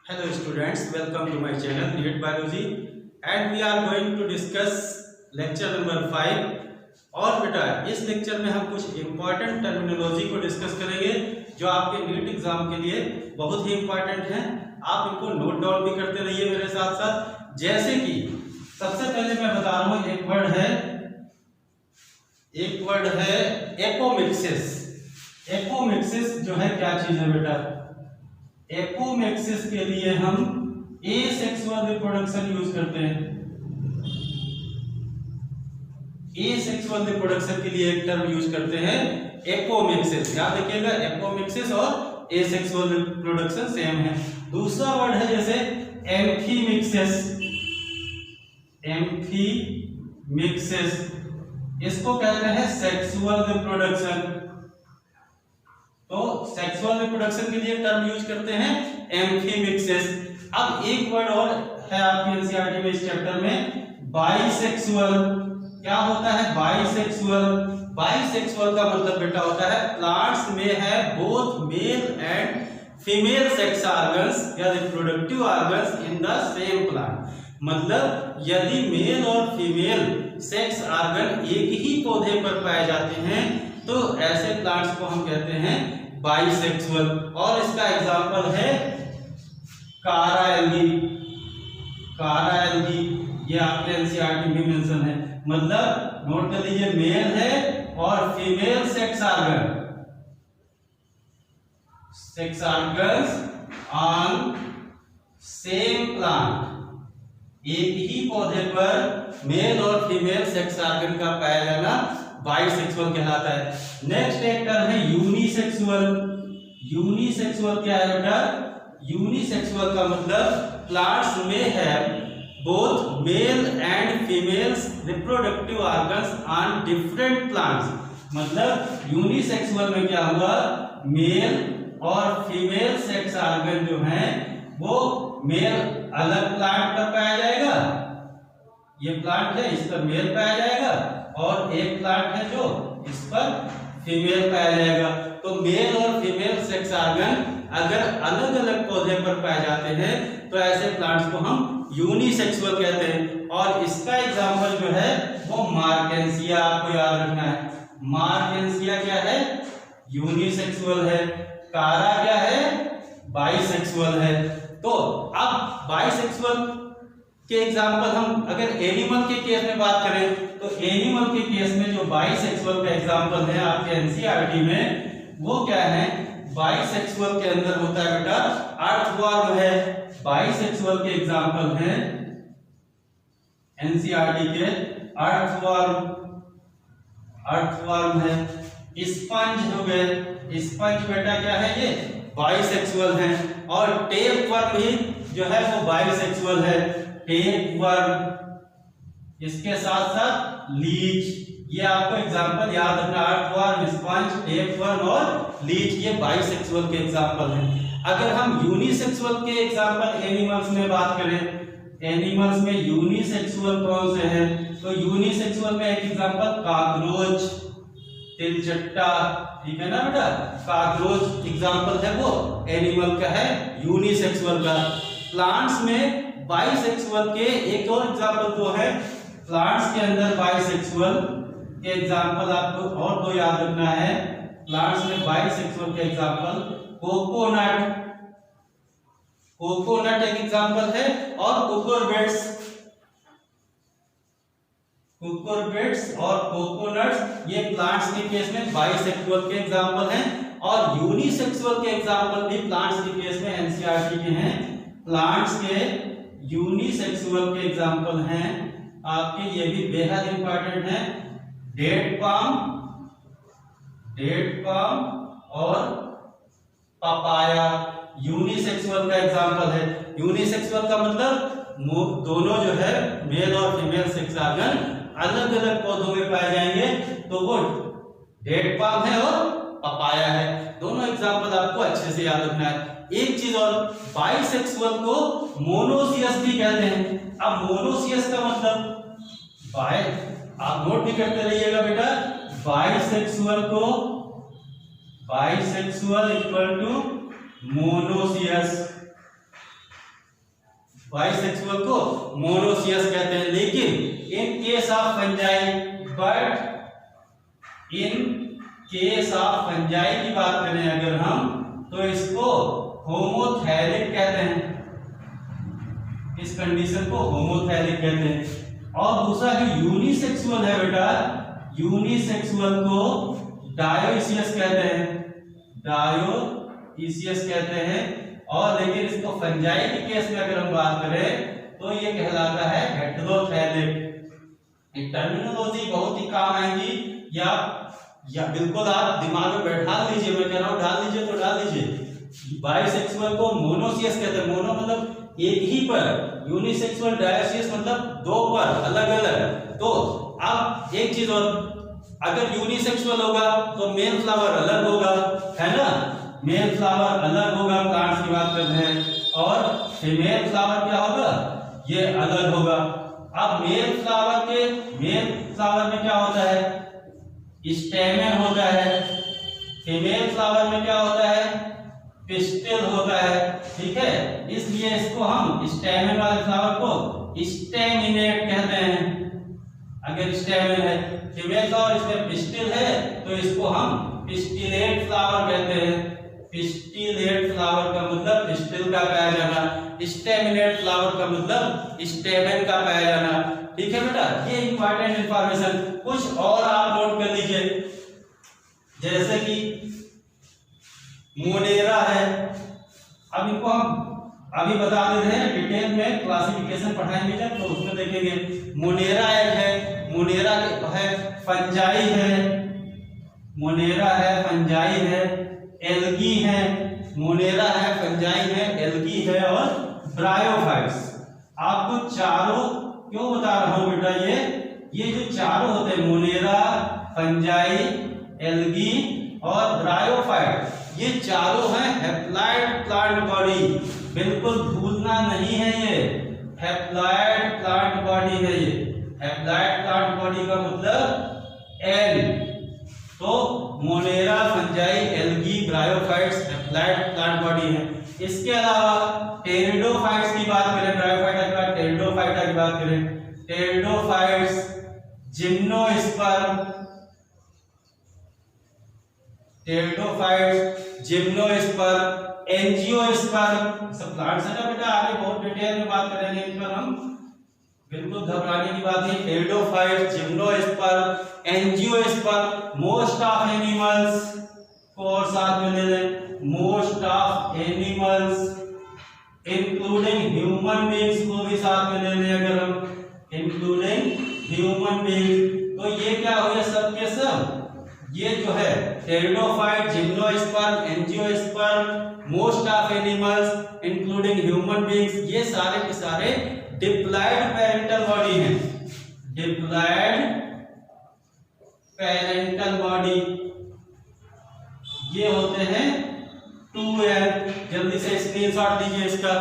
Hello students, welcome to my channel Create Biology and we are going to discuss lecture number 5। और बेटा इस lecture में हम कुछ इम्पोर्टेंट टर्मिनोलॉजी को डिस्कस करेंगे जो आपके नीट एग्जाम के लिए बहुत ही इम्पोर्टेंट हैं। आप इनको नोट डाउन भी करते रहिए मेरे साथ साथ। जैसे कि सबसे पहले मैं बता रहा हूँ एक वर्ड है एपोमिक्सिस। एपोमिक्सिस जो है क्या चीज है बेटा? एपोमिक्सिस के लिए हम एसेक्सुअल रिप्रोडक्शन यूज करते हैं। एसेक्सुअल रिप्रोडक्शन के लिए एक टर्म यूज करते हैं एपोमिक्सिस। याद रखिएगा, एपोमिक्सिस और एसेक्सुअल रिप्रोडक्शन सेम है। दूसरा वर्ड है जैसे एम्फीमिक्सिस। एम्फीमिक्सिस इसको कहते हैं सेक्सुअल रिप्रोडक्शन। तो सेक्सुअल रिप्रोडक्शन के लिए टर्म यूज करते हैं एम्फीमिक्सिस। अब एक वर्ड और है आपके एनसीईआरटी में इस चैप्टर में, बाइसेक्सुअल। क्या होता है बाइसेक्सुअल? बाइसेक्सुअल का मतलब बेटा होता है प्लांट्स में है both male and female sex organs या reproductive organs in the same plant. मतलब यदि मेल और फीमेल सेक्स ऑर्गन एक ही पौधे पर पाए जाते हैं तो ऐसे प्लांट्स को हम कहते हैं बाइसेक्सुअल। और इसका एग्जांपल है कारा एल्गी। कारा एल्गी ये आपके एनसीईआरटी में मेंशन है। मतलब नोट कर लीजिए, मेल है और female sex organs on same plant. एक ही पौधे पर मेल और फीमेल सेक्स ऑर्गन का पाया जाना बाइसेक्सुअल कहलाता है। नेक्स्ट एक टर्म है यूनिसेक्सुअल। यूनिसेक्सुअल क्या है बेटा? यूनिसेक्सुअल का मतलब प्लांट्स में है both male and females reproductive organs on different plants. मतलब यूनिसेक्सुअल में क्या हुआ, मेल और फीमेल सेक्स ऑर्गन जो हैं वो मेल अलग प्लांट पर पाया जाएगा। ये प्लांट है, इस पर मेल पाया जाएगा और एक प्लांट है जो इस पर फीमेल पाया जाएगा। तो मेल और फीमेल सेक्स ऑर्गन अगर अलग अलग पौधे पर पाए जाते हैं तो ऐसे प्लांट्स को हम यूनिसेक्सुअल कहते हैं। और इसका एग्जांपल जो है वो मार्केंसिया, आपको याद रखना है। मार्केंसिया क्या है? यूनिसेक्सुअल है। कारा क्या है? बाइसेक्सुअल है। तो अब बाइसेक्सुअल के एग्जांपल हम अगर एनिमल के केस में बात करें तो एनिमल के केस में जो बाइसेक्सुअल का एग्जांपल है आपके एनसीईआरटी में वो क्या है? बाइसेक्सुअल के अंदर होता है बेटा अर्थवर्म है। बाइसेक्सुअल के एग्जांपल हैं एनसीईआरटी के अर्थवर्म है, स्पंज हो गए। स्पंज बेटा क्या है? ये बाइसेक्सुअल है। और टेपवर्म भी जो है वो बाइसेक्सुअल है। टेपवर्म, इसके साथ साथ लीच, ये आपको एग्जांपल याद रखना। अर्थवर्म, स्पंज, टेपवर्म और लीच ये बाइसेक्सुअल के एग्जांपल हैं। अगर हम यूनिसेक्सुअल के एग्जांपल एनिमल्स में बात करें, एनिमल्स में यूनिसेक्सुअल कौन से हैं? तो यूनिसेक्सुअल में एक एग्जांपल कॉकरोच, तिलचट्टा, ठीक है ना बेटा? कॉकरोच एग्जांपल है वो एनिमल का है यूनिसेक्सुअल का। प्लांट्स में बाइसेक्सुअल के एक और एग्जांपल तो है, प्लांट्स के अंदर बाइसेक्सुअल के एग्जांपल आपको और दो याद रखना है। प्लांट्स में बाइसेक्सुअल के एग्जांपल कोकोनट, कोकोनट एक एग्जांपल है, और कुकुरबिट्स। कुकुरबिट्स और कोकोनट्स ये प्लांट्स के केस में बाइसेक्सुअल के एग्जांपल हैं। और यूनिसेक्सुअल के एग्जांपल भी प्लांट्स के केस में एनसीईआरटी के हैं। प्लांट्स के यूनिसेक्सुअल के एग्जांपल हैं आपके, ये भी बेहद इंपॉर्टेंट है, डेट पाम और पपाया यूनिसेक्सुअल का एग्जांपल है। यूनिसेक्सुअल का मतलब दोनों जो है मेल और फीमेल सेक्स ऑर्गन अलग अलग पौधों में पाए जाएंगे, तो वो डेट पाम है और पपाया है। दोनों एग्जांपल आपको अच्छे से याद रखना है। एक चीज और, बाइसेक्सुअल को मोनोसियस भी कहते हैं। अब मोनोसियस का मतलब आप नोट भी करते रहिएगा बेटा, बाइसेक्सुअल को bisexual equal to monoecious. Bisexual को मोनोसियस कहते हैं। लेकिन in case of fungi, but in case of fungi की बात करें अगर हम, तो इसको होमोथैलिक कहते हैं। इस कंडीशन को होमोथैलिक कहते हैं। और दूसरा जो यूनिसेक्सुअल है बेटा, यूनिसेक्सुअल को डायोइसियस कहते हैं, डायोइसियस कहते हैं। और लेकिन इसको फंजाई के केस में अगर हम बात करें तो ये कहलाता है हेटेरोथैलिक। टर्मिनोलॉजी बहुत ही काम आएगी, या बिल्कुल आप दिमाग में बैठा लीजिए, मैं कह रहा हूं डाल लीजिए तो डाल लीजिए। बाइसेक्सुअल को मोनोसियस कहते हैं, मोनो मतलब एक ही पर, यूनिसेक्सुअल डायोसियस मतलब दो पर अलग अलग। तो अब एक चीज और, अगर यूनिसेक्सुअल होगा तो मेल फ्लावर अलग होगा, है ना, मेल फ्लावर अलग होगा, प्लांट्स की बात कर रहे हैं। और फीमेल फ्लावर क्या होगा, ये अलग होगा। अब मेल फ्लावर में क्या होता है, स्टेमेन होता है। फीमेल फ्लावर में क्या होता है, पिस्टिल होता है। ठीक है, इसलिए इसको हम स्टेमेन वाले फ्लावर को स्टेमिनेट कहते हैं। अगर स्टेमेन है फीमेल फ्लावर, इसमें पिस्टिल है, तो इसको हम पिस्टिलेट फ्लावर कहते हैं। पिस्टिलेट फ्लावर का मतलब पिस्टिल का पाया जाना, स्टेमिनेट फ्लावर का मतलब स्टेमेन का पाया जाना। ठीक है बेटा, ये इंपॉर्टेंट इंफॉर्मेशन। कुछ और आप नोट कर लीजिए, जैसे कि मोनेरा है। अब इनको हम अभी बता देते हैं, डिटेल में क्लासिफिकेशन पढ़ाएंगे जब, तो उसमें देखेंगे। मोनेरा एक है, मोनेरा है फंजाई है, मोनेरा है फंजाई है, एल्गी है, मोनेरा है फंजाई है, एल्गी है और ब्रायोफाइट्स। आपको चारों क्यों बता रहा हूं बेटा, ये जो चारों होते हैं, मोनेरा, फंजाई, एल्गी और ब्रायोफाइट, ये चारों हैं हैप्लॉइड प्लांट बॉडी। बिल्कुल भूलना नहीं है, ये हैप्लॉइड प्लांट बॉडी है। ये हैप्लॉइड प्लांट बॉडी का मतलब एन। तो Monera, fungi, algae, bryophytes haploid plant body है। इसके अलावा टेरिडोफाइट्स की बात करें, ब्रायोफाइट के बाद टेरिडोफाइटा की बात करें, pteridophytes, gymnosperm, pteridophytes, gymnosperm, angiosperm, सब प्लांट्स है ना बेटा। आगे बहुत डिटेल में बात करेंगे इन पर हम, बिल्कुल घबराने की बात नहीं। Pteridophytes, gymnosperm, angiosperm, most of animals को और साथ में ले लें, most of animals including human beings को भी साथ में ले लें अगर हम, इंक्लूडिंग ह्यूमन बीइंग। तो ये क्या हो गया सब के सब, ये जो है pteridophyte, gymnosperm, angiosperm, most of animals including human beings, ये सारे के सारे डिप्लॉयड पेरेंटल बॉडी हैं। डिप्लॉयड पेरेंटल बॉडी ये होते हैं 2N। जल्दी से स्क्रीनशॉट लीजिए इसका।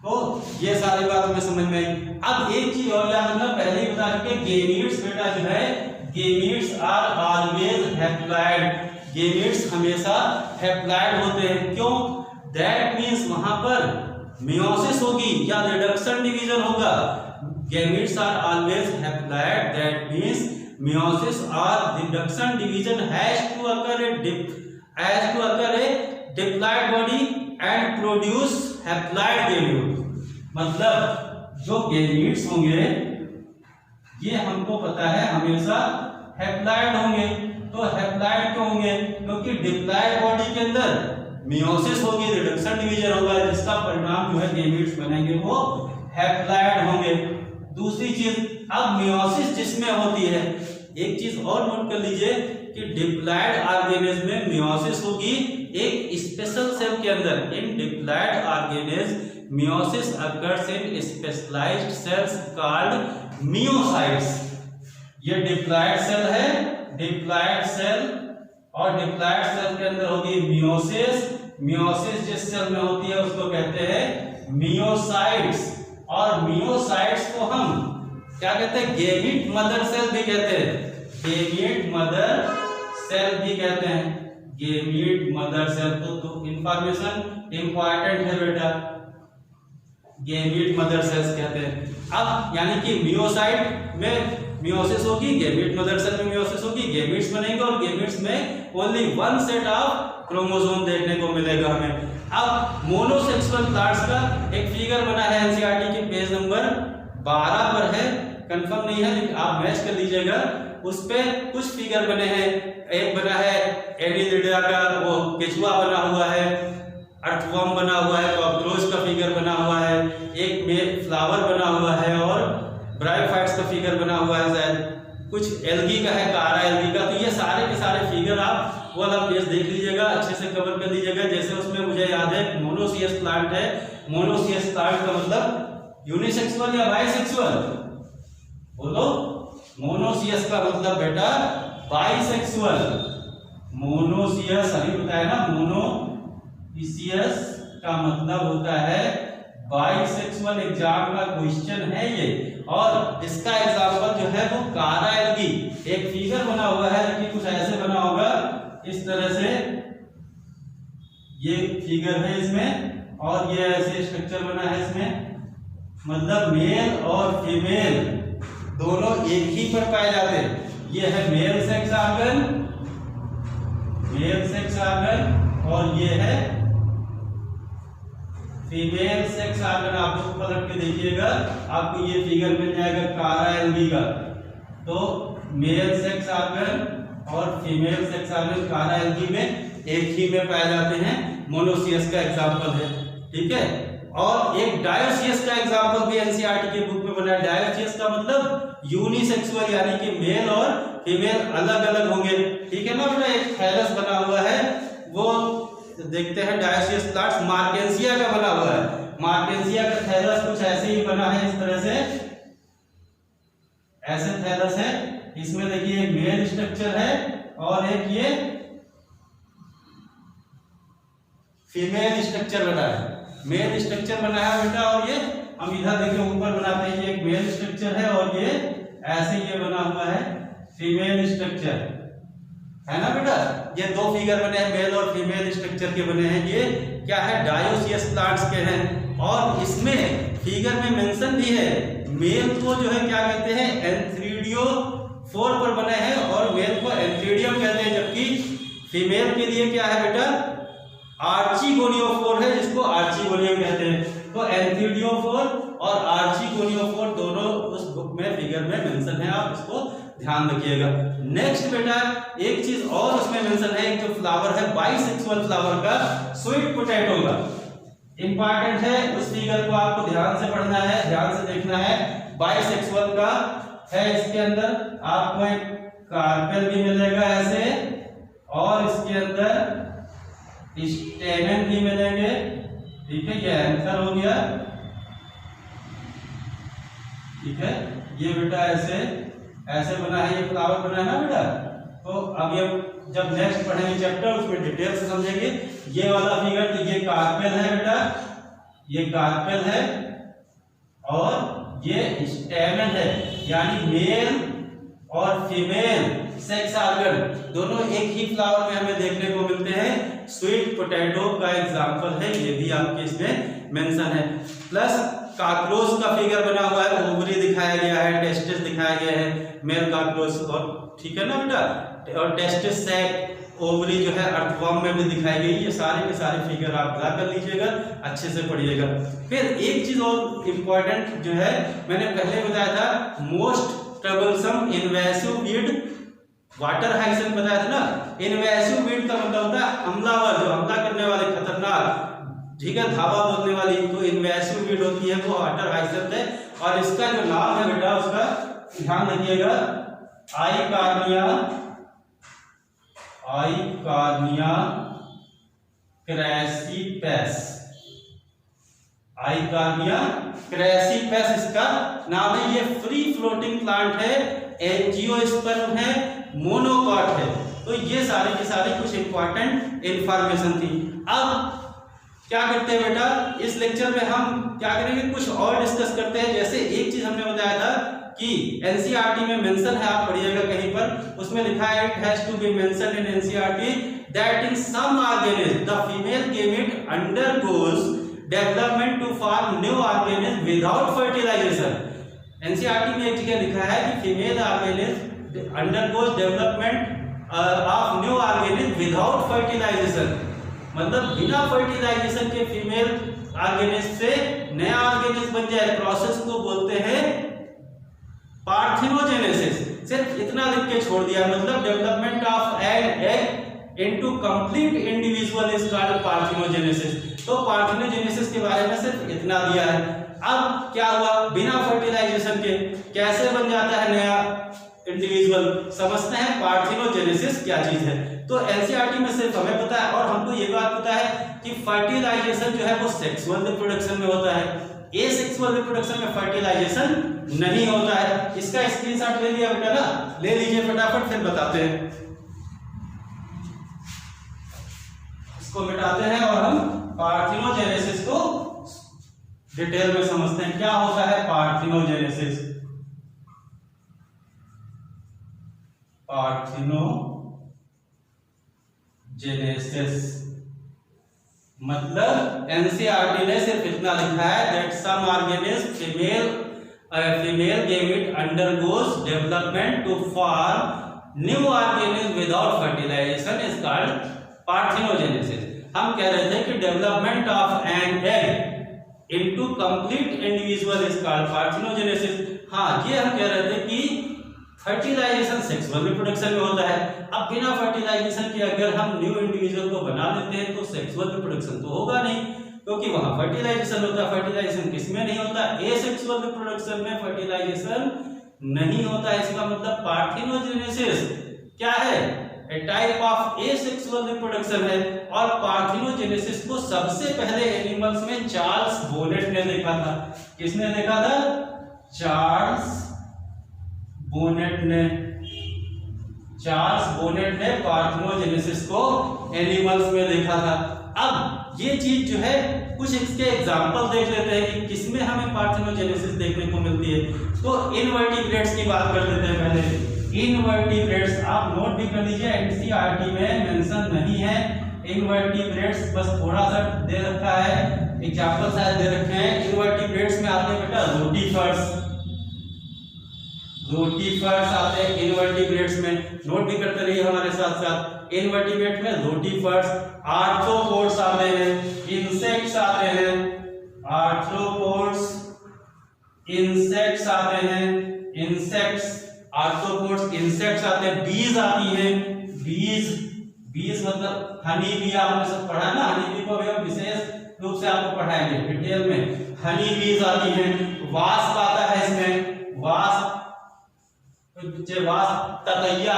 तो ये सारी बात हमें समझ में आई। अब एक चीज और याद रखना, पहले ही बता चुके, गेमीट्स बेटा जो है, gametes are always haploid. Gametes हमेशा हैप्लॉइड होते हैं। क्यों? दैट मींस वहां पर मियोसिस होगी या रिडक्शन डिवीजन होगा। Gametes are always haploid, that means meiosis or reduction division has to occur a diploid body and produce haploid gametes। मतलब जो gametes होंगे ये हमको पता है हमेशा हैप्लॉइड होंगे। तो हैप्लॉइड क्यों होंगे? क्योंकि डिप्लॉइड बॉडी के अंदर मियोसिस होगी, रिडक्शन डिवीजन होगा, जिसका परिणाम जो है गेमीट्स बनेंगे वो हैप्लॉइड होंगे। दूसरी चीज, अब मियोसिस जिसमें होती है, एक चीज और नोट कर लीजिए कि डिप्लॉयड ऑर्गेनिज्म में मियोसिस होगी एक स्पेशल सेल के अंदर। In diploid organism meiosis occurs in specialised cells called meiocytes. ये डिप्लॉयड सेल है, डिप्लॉयड सेल, और डिप्लॉयड सेल के अंदर होगी मियोसिस। मियोसिस जिस सेल में होती है उसको कहते हैं मियोसाइट्स। और मियोसाइट्स को हम क्या कहते हैं? गेमीट मदर सेल भी कहते हैं, गेमीट मदर सेल भी कहते हैं। Gamete mother cell. तो इंफॉर्मेशन इंपॉर्टेंट है बेटा, गेमीट मदर सेल्स कहते हैं। अब यानी कि मियोसाइट में मियोसिस होगी, गेमीट मदर सेल में मियोसिस होगी, गेमीट्स बनेंगे और गेमीट्स में only one set of chromosome देखने को मिलेगा हमें। अब मोनोसेक्सुअल प्लांट्स का एक फिगर बना है एनसीईआरटी के पेज नंबर 12 पर है, कंफर्म नहीं है लेकिन आप मैच कर लीजिएगा। उस पे कुछ फिगर बने हैं, एक बना है एनिलिडा का वो केचुआ बना हुआ है, अर्थवर्म बना हुआ है, कॉकरोच का फिगर बना हुआ है, एक में फ्लावर बना हुआ है और ब्रायोफाइट्स का फिगर बना हुआ है, शायद कुछ एल्गी का है, कारा एल्गी का। तो ये सारे के सारे फिगर आप वो वाला पेज देख लीजिएगा, अच्छे से कवर कर लीजिएगा। जैसे उसमें मुझे याद है मोनोसियस प्लांट है, मोनोसियस प्लांट का मतलब यूनिसेक्सुअल या बाइसेक्सुअल, बोलो। मोनोसियस का मतलब बेटा बाइसेक्सुअल, मोनोसियस अभी बताया ना, मोनोसियस का मतलब होता है बाइसेक्सुअल। एग्जाम का क्वेश्चन है ये, और इसका एग्जाम्पल जो है वो कारा एल्गी। एक फिगर बना हुआ है लेकिन कुछ ऐसे बना होगा, इस तरह से ये फिगर है इसमें, और ये ऐसे स्ट्रक्चर बना है इसमें, मतलब मेल और फीमेल दोनों एक ही पर पाए जाते हैं। ये है male sex organ, male sex organ, और ये है फीमेल सेक्स ऑर्गन। आप लोग पलट के देखिएगा, आपको ये फिगर मिल जाएगा कारा एल्गी का। तो मेल सेक्स ऑर्गन और फीमेल सेक्स ऑर्गन कारा एल्गी में एक ही में पाए जाते हैं, मोनोसियस का एग्जांपल है, ठीक है। और एक डायोसियस का एग्जांपल भी एनसीईआरटी के बुक में बना है। डायोसियस का मतलब यूनिसेक्सुअल, यानी कि मेल और फीमेल अलग अलग होंगे, ठीक है ना बेटा। एक थैलस बना हुआ है, वो देखते हैं डायोसियस प्लांट्स, मार्केंसिया का बना हुआ है। मार्केंसिया का थैलस कुछ ऐसे ही बना है, इस तरह से ऐसे थैलस है। इसमें देखिए एक मेल स्ट्रक्चर है और एक ये फीमेल स्ट्रक्चर बना है, मेल स्ट्रक्चर बना है बेटा। और ये हम इधर देखिए ऊपर बनाते हैं, ये एक मेल स्ट्रक्चर है और ये ऐसे ये बना हुआ है फीमेल स्ट्रक्चर, है ना बेटा। ये दो फिगर बने हैं, मेल और फीमेल स्ट्रक्चर के बने हैं। ये क्या है, डायोसियस प्लांट्स के हैं। और इसमें फिगर में मेंशन भी है, मेल को जो है क्या कहते हैं, एंथ्रीडियोफोर पर बने हैं और मेल को एंथ्रीडियम कहते हैं, जबकि फीमेल के लिए क्या है बेटा, आर्चिगोनियोफोर है, जिसको आर्चिगोनियम कहते हैं। तो एंथ्रीडियोफोर और आर्चिगोनियोफोर दोनों उस बुक में फिगर में मेंशन है, आप इसको ध्यान रखिएगा। नेक्स्ट बेटा एक चीज और उसमें मेंशन है, एक जो फ्लावर है बाइसेक्सुअल फ्लावर का, स्वीट पोटैटो का, इंपॉर्टेंट है। उस फिगर को आपको ध्यान से पढ़ना है, ध्यान से देखना है। बाइसेक्सुअल का है, इसके अंदर आपको एक कार्पेल भी मिलेगा ऐसे, और इसके अंदर स्टेमेन भी मिलेंगे, ठीक है। ये एंथर हो गया, ठीक है। ये बेटा ऐसे ऐसे बना है, ये फ्लावर बना है ना बेटा। तो अब ये जब नेक्स्ट पढ़ेंगे चैप्टर, उसमें डिटेल से समझेंगे। ये वाला फिगर, तो ये कार्पेल है बेटा, ये कार्पेल है और ये स्टेमेन है, यानी मेल और फीमेल सेक्स ऑर्गन दोनों एक ही फ्लावर में हमें देखने को मिलते हैं। स्वीट पोटैटो का एग्जांपल है, ये भी आपके इसमें मेंशन है। प्लस काकरोच का फिगर बना हुआ है, ओवरी दिखाया गया है, टेस्टिस दिखाया गया है, मेल काकरोच, और ठीक है ना बेटा। और टेस्टिस सैक, ओवरी जो है अर्थवर्म में भी दिखाई गई। ये सारे के सारे फिगर आप ड्रा कर लीजिएगा, अच्छे से पढ़िएगा। फिर एक चीज और इम्पोर्टेंट जो है, मैंने पहले बताया था, most troublesome invasive weed, water hyacinth बताया था ना। इन्वेसिव वीड का मतलब होता है हमलावर, जो हमला करने वाले, खतरनाक, ठीक है, धावा बोलने वाली। तो इन्वेसिव वीड होती है वो वाटर हाइसेंथ है। और इसका जो नाम है बेटा, उसका ध्यान रखिएगा, आइकार्निया, आइकार्निया क्रैसीपेस, आइकार्निया क्रैसीपेस इसका नाम है। ये फ्री फ्लोटिंग प्लांट है, एंजियोस्पर्म है, मोनोकॉट है। तो ये सारे के सारे कुछ इंपॉर्टेंट इंफॉर्मेशन थी। अब क्या करते हैं बेटा, इस लेक्चर में हम क्या करेंगे, कुछ और डिस्कस करते हैं। जैसे एक चीज हमने बताया था कि एनसीईआरटी में मेंशन है, आप पढ़िएगा कहीं पर, उसमें लिखा है it has to be mention in NCERT that in some organism the female gamete undergoes development to form new organism without fertilisation. NCERT में एक जगह लिखा है कि female organism undergoes development of new organism without fertilisation, मतलब बिना fertilisation के female organism से नया ऑर्गेनिज्म बन जाए, प्रोसेस को बोलते हैं पार्थिनोजेनेसिस। सिर्फ इतना लिख के छोड़ दिया, मतलब development of an egg into complete individual is called parthenogenesis. तो पार्थिनोजेनेसिस के बारे में सिर्फ इतना दिया है। अब क्या हुआ, बिना फर्टिलाइजेशन के कैसे बन जाता है नया इंडिविजुअल, समझते हैं पार्थिनोजेनेसिस क्या चीज है। तो एनसीईआरटी में सिर्फ हमें पता है, और हमको ये बात पता है कि फर्टिलाइजेशन जो है वो सेक्सुअल रिप्रोडक्शन में होता है, एसेक्सुअल रिप्रोडक्शन में फर्टिलाइजेशन नहीं होता है। इसका स्क्रीनशॉट ले लिया बेटा ना, ले लीजिए फटाफट, फिर बताते हैं। इसको मिटाते हैं और हम पार्थिनोजेनेसिस को डिटेल में समझते हैं। क्या होता है पार्थिनोजेनेसिस? पार्थिनोजेनेसिस मतलब एनसीईआरटी ने सिर्फ इतना लिखा है that some organism female gamete undergoes development to form new organism without fertilisation is called parthenogenesis. हम कह रहे थे कि development of an egg into complete individual is called parthenogenesis. हाँ, ये हम कह रहे थे कि फर्टिलाइजेशन सेक्सुअल रिप्रोडक्शन में होता है। अब बिना फर्टिलाइजेशन के अगर हम न्यू इंडिविजुअल को बना लेते हैं तो सेक्सुअल रिप्रोडक्शन तो होगा नहीं, क्योंकि वहां फर्टिलाइजेशन होता है। फर्टिलाइजेशन किसमें नहीं होता? एसेक्सुअल रिप्रोडक्शन में फर्टिलाइजेशन नहीं होता। इसका मतलब पार्थिनोजेनेसिस क्या है? ए टाइप ऑफ एसेक्सुअल रिप्रोडक्शन है। और पार्थिनोजेनेसिस को सबसे पहले एनिमल्स में चार्ल्स बोनेट ने देखा था। किसने देखा था? चार्ल्स बोनेट ने पार्थिनोजेनेसिस को एनिमल्स में देखा था। अब ये चीज जो है, कुछ इसके एग्जांपल देख लेते हैं कि किसमें हमें पार्थिनोजेनेसिस देखने को मिलती है। तो इनवर्टिब्रेट्स की बात कर लेते हैं पहले। इनवर्टिब्रेट्स आप नोट भी कर लीजिए, एनसीईआरटी में मेंशन नहीं है इनवर्टिब्रेट्स, बस थोड़ा सा दे रखा है, एग्जांपल शायद दे रखे हैं। इनवर्टिब्रेट्स में आते हैं बेटा रोटीफर्स आते हैं इनवर्टिब्रेट्स में, नोट भी करते रहिए हमारे साथ साथ। इनवर्टिब्रेट में रोटीफर्स, आर्थ्रोपोड्स आते हैं, इंसेक्ट्स आते हैं, आर्थ्रोपोड्स, इंसेक्ट्स आते हैं, इंसेक्ट्स, आर्थ्रोपोड्स, इंसेक्ट्स आते हैं, बीज आती हैं, बीज मतलब हनी बी, आपने सब पढ़ा ना, हनी बी को भी हम विशेष रूप से आपको पढ़ाएंगे डिटेल में। हनी बीज आती हैं, वास्प आता है इसमें, वास्प ततैया,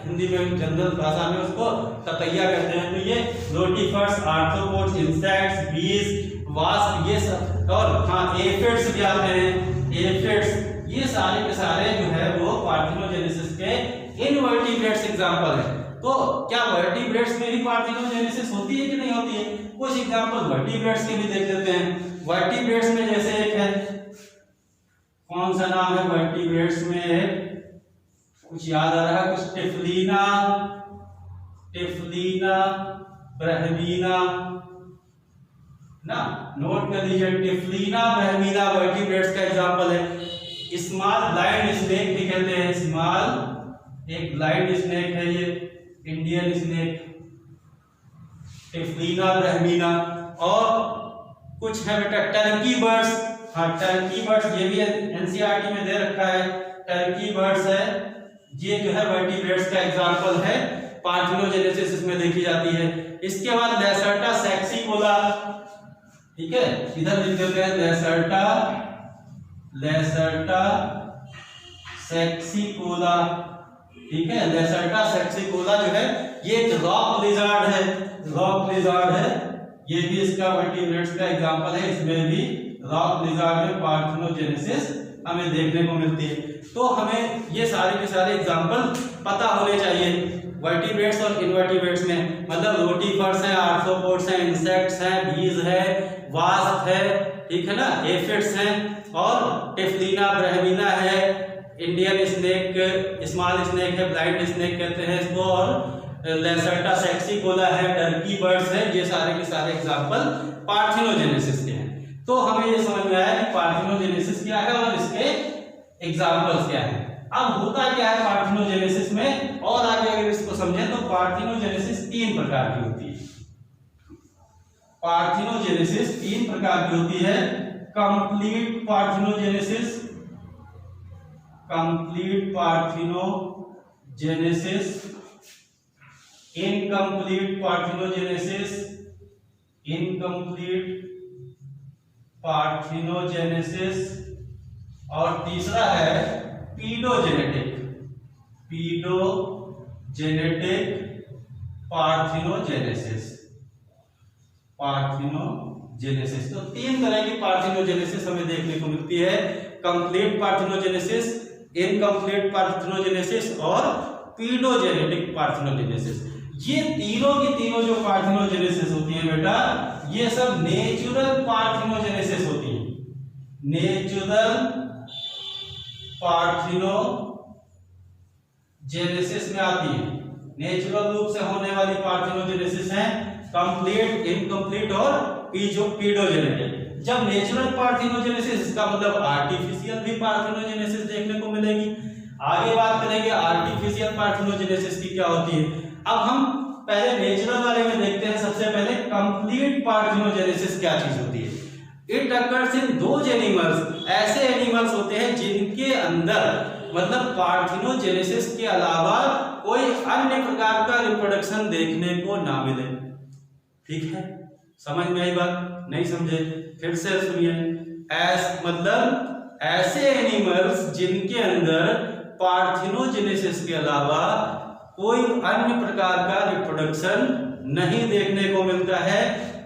हिंदी में जनरल भाषा में उसको ततैया कहते हैं। तो ये रोटीफर्स, आर्थ्रोपोड्स, इंसेक्ट्स, बीज, वास्प, ये सब, और हाँ एफिड्स भी आते हैं, एफिड्स, ये सारे के सारे जो है वो पार्थिनोजेनेसिस के इनवर्टिब्रेट्स एग्जांपल है। तो क्या वर्टिब्रेट्स में भी पार्थिनोजेनेसिस होती है कि नहीं होती है? कुछ एग्जांपल वर्टिब्रेट्स के भी देख लेते हैं। वर्टिब्रेट्स में जैसे एक है, कौन सा नाम है वर्टिब्रेट्स में, कुछ याद आ रहा है? कुछ टिफलीना ब्रहमीना ना, नोट कर लीजिए। टिफलीना ब्रहमीना वर्टिब्रेट्स का एग्जांपल है। स्मॉल ब्लाइंड स्नेक भी कहते हैं, स्मॉल एक ब्लाइंड स्नेक है ये, इंडियन स्नेक, टिफलीना ब्रहमीना। और कुछ है बेटा टर्की बर्ड्स, हाँ टर्की बर्ड्स, ये भी एनसीईआरटी में दे रखा है, टर्की बर्ड्स है, ये जो है वर्टिब्रेट्स का एग्जांपल है, पार्थिनोजेनेसिस इसमें देखी जाती है। इसके बाद लेसर्टा सेक्सिकोला, ठीक है, इधर लिख देते हैं लेसर्टा सेक्सिकोला, ठीक है। लेसर्टा सेक्सिकोला जो है ये एक रॉक लिजार्ड है, ये भी इसका वर्टिब्रेट्स का एग्जांपल है। इसमें भी रॉक लिजार्ड में पार्थिनोजेनेसिस हमें देखने को मिलती है। तो हमें ये सारे के सारे एग्जांपल पता होने चाहिए वर्टिब्रेट्स और इनवर्टिब्रेट्स में, मतलब रोटीफर्स हैं, आर्थ्रोपोड्स हैं, इंसेक्ट्स हैं, बीज है, वास्प है, ठीक है ना, एफिड्स हैं, और टिफलीना ब्रहमीना है, इंडियन स्नेक, स्मॉल स्नेक है, ब्लाइंड स्नेक कहते हैं इसको, और लेसर्टा सेक्सिकोला है, टर्की बर्ड्स है, ये सारे के सारे एग्जांपल पार्थिनोजेनेसिस के हैं। तो हमें ये समझ में आया कि पार्थिनोजेनेसिस क्या है और इसके एग्जांपल्स क्या है। अब होता क्या है पार्थिनोजेनेसिस में, और आगे अगर इसको समझें तो पार्थिनोजेनेसिस 3 प्रकार की होती है। पार्थिनोजेनेसिस 3 प्रकार की होती है। Complete parthenogenesis, complete parthenogenesis, incomplete parthenogenesis, incomplete parthenogenesis, और तीसरा है पीडोजेनेटिक, पीडोजेनेटिक पार्थिनोजेनेसिस, पार्थिनोजेनेसिस। तो 3 तरह की पार्थिनोजेनेसिस हमें देखने को मिलती है। कंप्लीट पार्थिनोजेनेसिस, इनकम्प्लीट पार्थिनोजेनेसिस और पीडोजेनेटिक पार्थिनोजेनेसिस। ये तीनों की तीनों जो पार्थिनोजेनेसिस होती है बेटा, ये सब नेचुरल पार्थिनोजेनेसिस होती है। नेचुरल पार्थिनोजेनेसिस में आती है, नेचुरल रूप से होने वाली पार्थिनोजेनेसिस है कंप्लीट, इनकम्प्लीट और पीडोजेनेटिक। जब नेचुरल पार्थिनोजेनेसिस, इसका मतलब आर्टिफिशियल भी पार्थिनोजेनेसिस देखने को मिलेगी। आगे बात करेंगे आर्टिफिशियल पार्थिनोजेनेसिस की क्या होती है। अब हम पहले नेचुरल वाले में देखते हैं। सबसे पहले कंप्लीट पार्थिनोजेनेसिस क्या चीज होती है। It occurs in those animals, ऐसे एनिमल्स होते हैं जिनके अंदर मतलब पार्थिनोजेनेसिस के अलावा कोई अन्य प्रकार का रिप्रोडक्शन देखने को ना मिले। ठीक है, समझ में आई बात? नहीं समझे फिर से सुनिए। मतलब ऐसे एनिमल्स जिनके अंदर पार्थिनोजेनेसिस के अलावा कोई अन्य प्रकार का रिप्रोडक्शन नहीं देखने को मिलता है,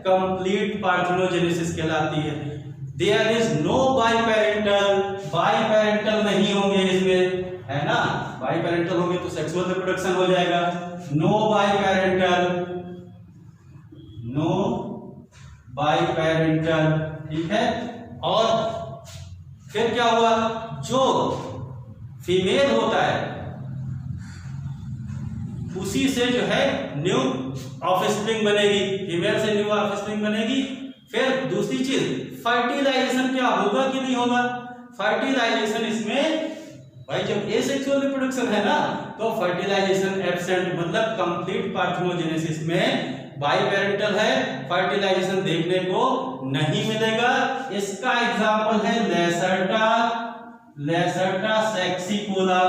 कंप्लीट पार्थिनोजेनेसिस कहलाती है। देयर इज नो बाइपेरेंटल, बाइपेरेंटल नहीं होंगे इसमें, है ना। बाइपेरेंटल होंगे तो सेक्सुअल रिप्रोडक्शन हो जाएगा। नो बाइपेरेंटल, नो बाइपेरेंटल, ठीक है। और फिर क्या हुआ, जो फीमेल होता है उसी से जो है न्यू ऑफस्प्रिंग बनेगी, फीमेल से न्यू ऑफस्प्रिंग बनेगी। फिर दूसरी चीज फर्टिलाइजेशन क्या होगा कि नहीं होगा। फर्टिलाइजेशन इसमें भाई जब एसेक्सुअल रिप्रोडक्शन है ना, तो फर्टिलाइजेशन एब्सेंट, मतलब कंप्लीट पार्थिनोजेनेसिस में बाइपेरेंटल है, फर्टिलाइजेशन देखने को नहीं मिलेगा। इसका एग्जांपल है लेसर्टा, लेसर्टा सेक्सिकोला।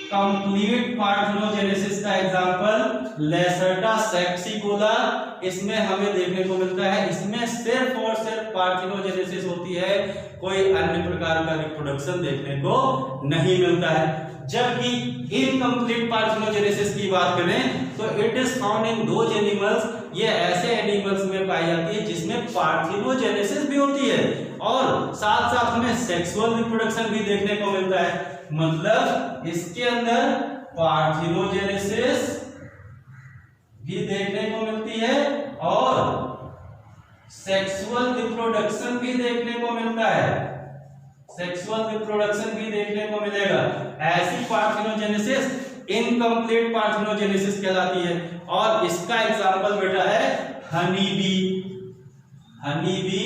कंप्लीट पार्थिनोजेनेसिस का एग्जांपल लेसर्टा सेक्सिकोला, इसमें हमें देखने को मिलता है। इसमें सिर्फ और सिर्फ पार्थिनोजेनेसिस होती है, कोई अन्य प्रकार का रिप्रोडक्शन देखने को नहीं मिलता है। जबकि इनकम्प्लीट पार्थिनोजेनेसिस की बात करें तो it is found in those animals, ये ऐसे एनिमल्स में पाई जाती है जिसमें पार्थिनोजेनेसिस भी होती है और साथ साथ हमें सेक्सुअल रिप्रोडक्शन भी देखने को मिलता है। मतलब इसके अंदर पार्थिनोजेनेसिस भी देखने को मिलती है और सेक्सुअल रिप्रोडक्शन भी देखने को मिलता है, सेक्सुअल रिप्रोडक्शन भी देखने को मिलेगा। ऐसी पार्थिनोजेनेसिस इनकम्प्लीट पार्थिनोजेनेसिस कहलाती है। और इसका एग्जांपल बेटा है हनी बी, हनी बी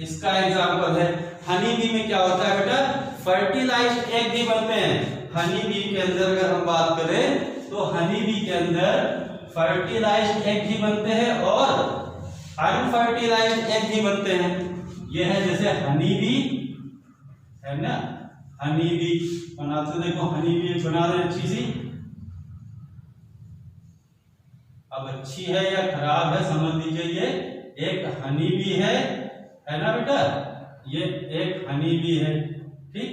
इसका एग्जांपल है। हनी बी में क्या होता है बेटा, फर्टिलाइज्ड एग भी बनते हैं। हनी बी के अंदर अगर हम बात करें तो हनी बी के अंदर फर्टिलाइज्ड एग भी बनते हैं और अनफर्टिलाइज्ड एग भी बनते हैं। ये है जैसे हनी बी है ना, हनी बी बनाते देखो, हनी बी बना रहे अच्छी सी। अब अच्छी है या खराब है समझ लीजिए। ये एक हनी बी है ना बेटा, ये एक हनी बी है, ठीक।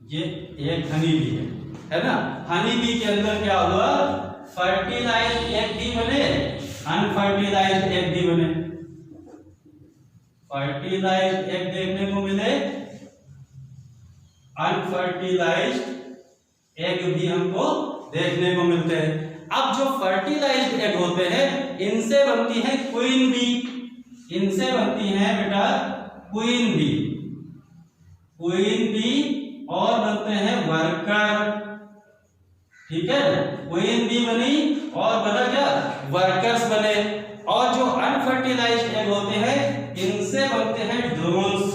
ये एक हनी बी है ना। हनी बी के अंदर क्या हुआ, फर्टिलाइज्ड एग भी बने, अनफर्टिलाइज्ड एग भी बने। फर्टिलाइज्ड एग देखने को मिले, अनफर्टिलाइज्ड एग भी हमको देखने को मिलते हैं। अब जो फर्टिलाइज्ड एग होते हैं इनसे बनती है क्वीन बी, इनसे बनती हैं बेटा क्वीन बी, क्वीन बी और बनते हैं वर्कर। ठीक है, क्वीन बी बनी और बना क्या, वर्कर्स बने। और जो अनफर्टिलाइज्ड एग होते हैं इनसे बनते हैं ड्रोन्स,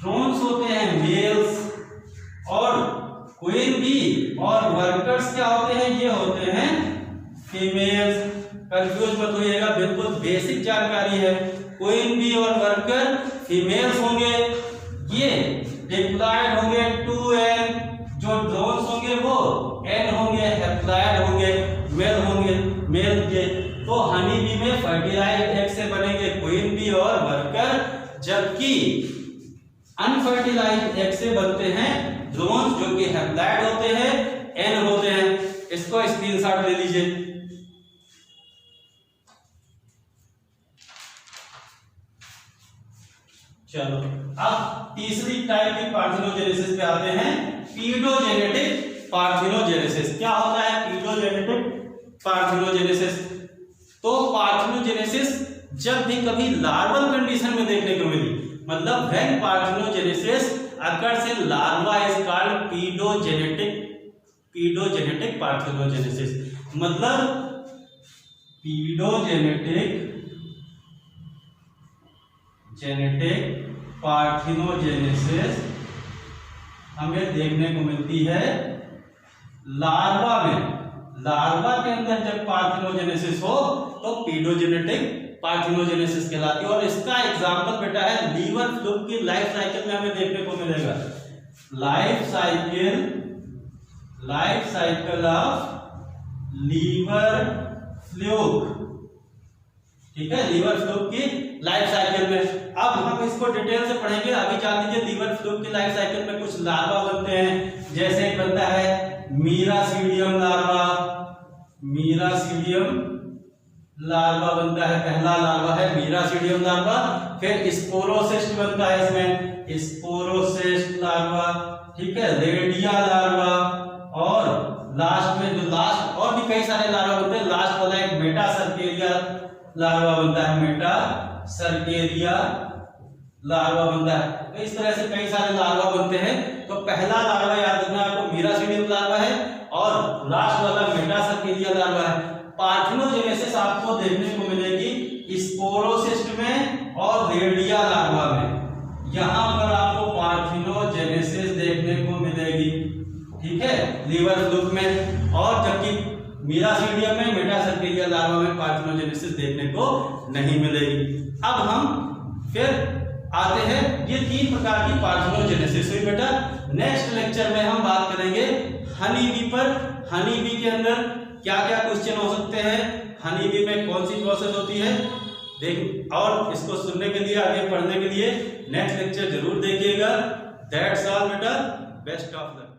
ड्रोन्स होते हैं मेल्स, और क्वीन बी और वर्कर्स क्या होते हैं, ये होते हैं फीमेल्स। कंफ्यूज मत होइएगा, बिल्कुल बेसिक जानकारी है। क्वीन बी और वर्कर फीमेल्स होंगे, ये डिप्लॉयड होंगे 2n, जो ड्रोन्स होंगे वो n होंगे, हैप्लॉयड होंगे, मेल होंगे, मेल के। तो हनी बी में फर्टिलाइज्ड एग से बनेंगे क्वीन बी और वर्कर, जबकि अनफर्टिलाइज्ड एग से बनते हैं ड्रोन्स जो कि हैप्लॉयड होते हैं, n होते हैं। इसको स्क्रीनशॉट ले लीजिए। चलो अब तीसरी टाइप की पार्थिनोजेनेसिस पे आते हैं, पीडोजेनेटिक पार्थिनोजेनेसिस। क्या होता है पीडोजेनेटिक पार्थिनोजेनेसिस? तो पार्थिनोजेनेसिस जब भी कभी लार्वल कंडीशन में देखने को मिली, मतलब when parthenogenesis occurs in larva is called paedogenetic, paedogenetic parthenogenesis. मतलब पीडोजेनेटिक जेनेटिक पार्थिनोजेनेसिस हमें देखने को मिलती है लार्वा में। लार्वा के अंदर जब पार्थिनोजेनेसिस हो तो पीडोजेनेटिक पार्थिनोजेनेसिस कहलाती है। और इसका एग्जांपल बेटा है लीवर फ्लूक की लाइफ साइकिल में हमें देखने को मिलेगा। Life cycle of liver fluke, ठीक है, लीवर फ्लूक की लाइफ साइकिल में। अब हम इसको डिटेल से पढ़ेंगे। अभी जान लीजिए लीवर फ्लूक की लाइफ साइकिल में कुछ लार्वा बनते हैं, जैसे एक बनता है मीरासीडियम लार्वा, मीरासीडियम लार्वा बनता है, पहला लार्वा है मीरासीडियम लार्वा। फिर स्पोरोसिस्ट बनता है, इसमें स्पोरोसिस्ट लार्वा, ठीक है, रेडिया लार्वा, और लास्ट में जो लास्ट और भी कई सारे लार्वा बनते हैं। लास्ट वाला एक मेटासर्केरिया लार्वा बनता है, मेटासर्केरिया लार्वा बनता है। तो इस तरह से कई सारे लार्वा बनते हैं। तो पहला लार्वा याद रखना आपको मीरासीडियम लार्वा है और लास्ट वाला मेटासर्केरिया लार्वा है। पार्थिनोजेनेसिस आपको देखने को मिलेगी स्पोरोसिस्ट में और रेडिया लार्वा में। यहां पर आपको पार्थिनोजेनेसिस देखने को मिलेगी, ठीक है, लीवर फ्लूक में। और जबकि मीरासीडियम में, मेटासर्केरिया लार्वा में पार्थिनोजेनेसिस देखने को नहीं मिलेगी। अब हम फिर आते हैं, ये 3 प्रकार की पार्थिनोजेनेसिस हुई बेटा। नेक्स्ट लेक्चर में हम बात करेंगे हनी बी पर। हनी बी के अंदर क्या क्या क्वेश्चन हो सकते हैं, हनी बी में कौन सी प्रोसेस होती है देख, और इसको सुनने के लिए, आगे पढ़ने के लिए नेक्स्ट लेक्चर जरूर देखिएगा। दैट्स ऑल बेटा, बेस्ट ऑफ लक।